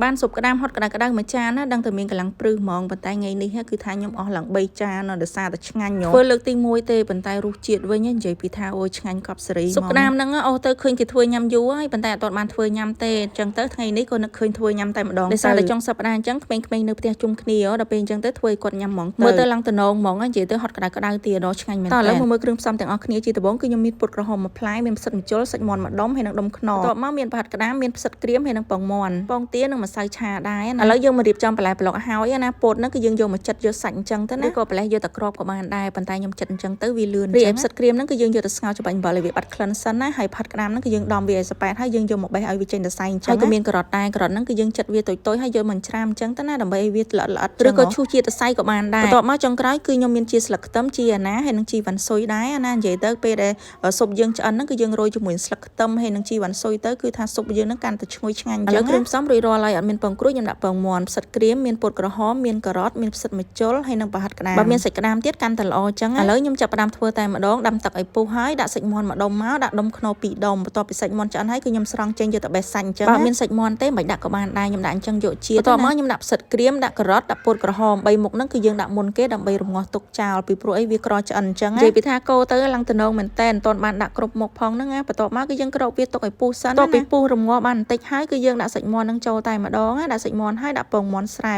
បានសុបក្តាមហត់ក្តៅៗមួយចានណាដឹងតែមានកម្លាំងព្រឹសហ្មងប៉ុន្តែថ្ងៃនេះគឺថាខ្ញុំអស់ឡើង3ចានដោយសារតែឆ្ងាញ់ធ្វើលើកទី1ទេប៉ុន្តែរសជាតិវិញនិយាយពីថាអូយឆ្ងាញ់កប់សេរីសុបក្តាមហ្នឹងអូទៅឃើញគេធ្វើញ៉ាំយូរហើយប៉ុន្តែអត់ទាន់បានធ្វើញ៉ាំទេអញ្ចឹងទៅថ្ងៃនេះក៏នឹកឃើញធ្វើញ៉ាំតែម្ដងដោយសារតែចុងសប្តាហ៍អញ្ចឹងក្មេងៗនៅផ្ទះជុំគ្នាដល់ពេលអញ្ចឹងទៅធ្វើឲ្យគាត់ញ៉ាំហ្មងមើលទៅឡើងតំណងហ្មងនិយាយទៅហត់ក្តៅៗទៀតដល់ឆ្ងាញ់មែនតើឥឡូវមកមើលគ្រឿងផ្សំទាំងអស់គ្នាជាដំបូងគឺខ្ញុំមានពុតក្រហមមួយផ្លែមានផ្សិតម្ជុលសាច់មាន់ម្ដុំហើយនិងដុំខ្នុរបន្ទាប់មកមានប្រហិតក្តាមមានផ្សិតក្រៀមហើយនិងពងមាន់ពងទានិងម្សៅឆាដែរឥឡូវយើងមករៀបចំបន្លែប្លុកហើយណាពោតហ្នឹងគឺយើងយកមកចិតយកសាច់អញ្ចឹងទៅណាក៏ប្រឡេះយកតែក្របក៏បានដែរប៉ុន្តែខ្ញុំចិតអញ្ចឹងទៅវាលឿនរីឯផ្សិតក្រៀមហ្នឹងគឺយើងយកទៅស្ងោរចំបាញ់អំបិលឲ្យវាបាត់ក្លិនសិនណាហើយផាត់ក្តាមហ្នឹងគឺយើងដំវាឲ្យស្ប៉ែតហើយយើងយកមកបេះឲ្យវាចេញតែសៃអញ្ចឹងហើយក៏មានការ៉ុតដែរការ៉ុតហ្នឹងគឺយើងចិតវាតូចៗហើយយកមកច្រាមអញ្ចឹងទៅណាដើម្បីឲ្យវាល្អិតឬក៏ឈូសជាតសៃក៏បានដែរបន្ទាប់មកចុងក្រោយគឺខ្ញុំមានជាស្លឹកខ្ទឹមជាអាណាហើយនិងជីវ៉ាន់ស៊ុយដែរអាណានិយាយទៅពេលដែលស៊ុបយើងឆ្អិនហ្នឹងគឺយើងរោយជាមួយស្លឹកខ្ទឹមហើយនិងជីវ៉ាន់ស៊ុយទៅគឺថាស៊ុបយើងហ្នឹងកាន់តែឈ្ងុយឆ្ងាញ់អញ្ចឹងឥឡូវគ្រឿងផ្សំរួចរាល់ហើយអត់មានពងក្រួយខ្ញុំដាក់ពងមាន់ផ្សិតក្រៀមមានពោតក្រហមមានការ៉ុតមានផ្សិតម្ជុលហើយនិងប្រហិតក្តាមបើមានសាច់ក្តាមទៀតកាន់តែល្អអញ្ចឹងឥឡូវខ្ញុំចាប់ផ្ដើមធ្វើតែម្ដងដាំទឹកឲ្យពុះហើយដាក់សាច់មាន់ម្ដុំមកដាក់ដុំខ្នុរ2ដុំបន្ទាប់ពីសាច់មាន់ឆ្អិនហើយគឺខ្ញុំស្រង់ចេញយកទៅបេះសាច់អញ្ចឹងបើមានសាច់មាន់ទេមិនដាក់ក៏បានដែរខ្ញុំដាក់អញ្ចឹងយកជាតិបន្ទាប់មកខ្ញុំដាក់ផ្សិតក្រៀមដាក់ការ៉ុតដាក់ពោតក្រហម3មុខហ្នឹងគឺយើងដាក់មុនគេដើម្បីរងាស់ទុកចោលពីព្រោះអីវាក្រឆ្អិនអញ្ចឹងនិយាយពីថាកូរទៅឡើងតំណងមែនតែនមិនទាន់បានដាក់គ្រប់មុខផងហ្នឹងណាបន្ទាប់មកគឺយើងក្រោកវាទុកឲ្យពុះសិនបន្ទាប់ពីពុះរងាស់បានបន្តិចហើយគឺយើងដាក់សាច់មាន់ហ្នឹងចូលតែម្ដងណាដាក់សាច់មាន់ហើយដាក់ពងមាន់ស្រែ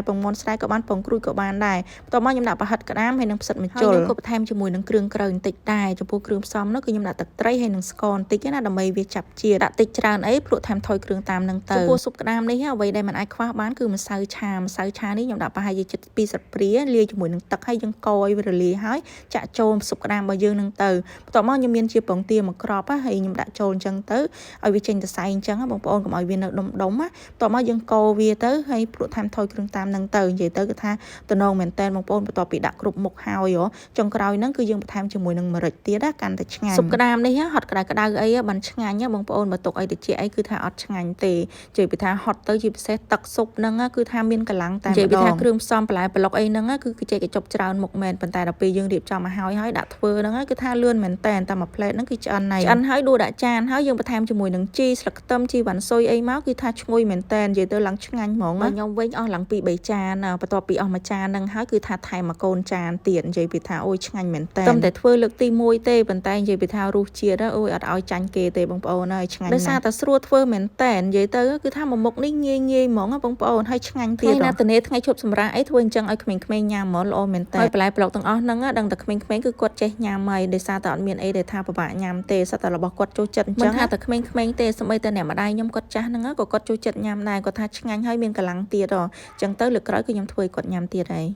ក៏បានពងក្រួយក៏បានដែរបន្ទាប់មកខ្ញុំដាក់ប្រហិតក្តាមហើយនិងផ្សិតម្ជុលហើយខ្ញុំក៏បន្ថែមជាមួយនឹងគ្រឿងក្រៅបន្តិចដែរចំពោះគ្រឿងផ្សំនោះគឺខ្ញុំដាក់ទឹកត្រីហើយនិងស្ករបន្តិចណាដើម្បីវាចាប់ជាតិដាក់តិចច្រើនអីព្រោះថែមថយគ្រឿងតាមហ្នឹងទៅចំពោះស៊ុបក្តាមនេះអ្វីដែលមិនអាចខ្វះបានគឺម្សៅឆានេះខ្ញុំដាក់ប្រហែលជាជិត2ស្លាបព្រាលាយជាមួយនឹងទឹកហើយយើងកូរឲ្យវារលាយហើយចាក់ចូលស៊ុបក្តាមរបស់យើងហ្នឹងទៅបន្ទាប់មកខ្ញុំមានជាពងទាមួយគ្រាប់ហើយខ្ញុំដាក់ចូលអញ្ចឹងទៅឲ្យវាចេញទៅសៃអញ្ចឹងបងប្អូនកុំឲ្យវានៅដុំណាបន្ទាប់មកយើងកូរវាទៅហើយព្រោះថែមថយគ្រឿងតាមហ្នឹងទៅនិយាយទៅគឺថាតំណងមែនតើបងប្អូនបន្ទាប់ពីដាក់គ្រប់មុខហើយចុងក្រោយហ្នឹងគឺយើងបន្ថែមជាមួយនឹងម្រេចទៀតណាកាន់តែឆ្ងាញ់ស៊ុបក្តាមនេះហត់ក្តៅអីបានឆ្ងាញ់បងប្អូនបើទុកអីតិចអីគឺថាអត់ឆ្ងាញ់ទេនិយាយពីថាហត់ទៅជាពិសេសទឹកស៊ុបហ្នឹងគឺថាមានកម្លាំងតែនិយាយពីថាគ្រឿងផ្សំបន្លែប្លុកអីហ្នឹងគឺចេះកញ្ចប់ច្រើនមុខមែនប៉ុន្តែដល់ពេលយើងរៀបចំមកហើយដាក់ធ្វើហ្នឹងគឺថាលឿនមែនតែនតែមួយផ្លែតហ្នឹងគឺឆ្អិនហើយដួសដាក់ចានហើយយើងបន្ថែមជាមួយនឹងជីស្លឹកខ្ទឹមជីវ៉ាន់ស៊ុយអីមកគឺថាឈ្ងុយមែនតែននិយាយទៅឡើងឆ្ងាញ់ហ្មងខ្ញុំវិញអស់ឡើង2 3ចានបន្ទាប់ពីអស់មួយចានហ្នឹងហើយគឺថាថែមមកកូនចានទៀតនិយាយពីថាអូយឆ្ងាញ់មែនតែនតែធ្វើលើកទី1ទេប៉ុន្តែនិយាយពីថារសជាតិអូយអត់ឲ្យចាញ់គេទេបងប្អូនហើយឆ្ងាញ់ណាស់ដោយសារតែស្រួលធ្វើមែនតែននិយាយទៅគឺថាមួយមុខនេះងាយហ្មងបងប្អូនហើយឆ្ងាញ់ទៀតថ្ងៃណាតនេថ្ងៃឈប់សម្រាកអីធ្វើអញ្ចឹងឲ្យក្មេងៗញ៉ាំហ្មងល្អមែនតែនហើយបន្លែប្លុកទាំងអស់ហ្នឹងដឹងតែក្មេងៗគឺគាត់ចេះញ៉ាំហើយដោយសារតែអត់មានអីដែលថាពិបាកញ៉ាំទេសិតតែរបស់គាត់ចូលចិត្តអញ្ចឹងមិនថាតែក្មេងៗទេសូម្បីតែអ្នកម្ដាយខ្ញុំគាត់ចាស់ហ្នឹងក៏គាត់ចូលចិត្តញ៉ាំដែរគាត់ថាឆ្ងាញ់ហើយមានកម្លាំងទៀតអញ្ចឹងទៅលើកក្រោយគឺខ្ញុំធ្វើឲ្យគាត់ញ៉ាំទៀតហើយ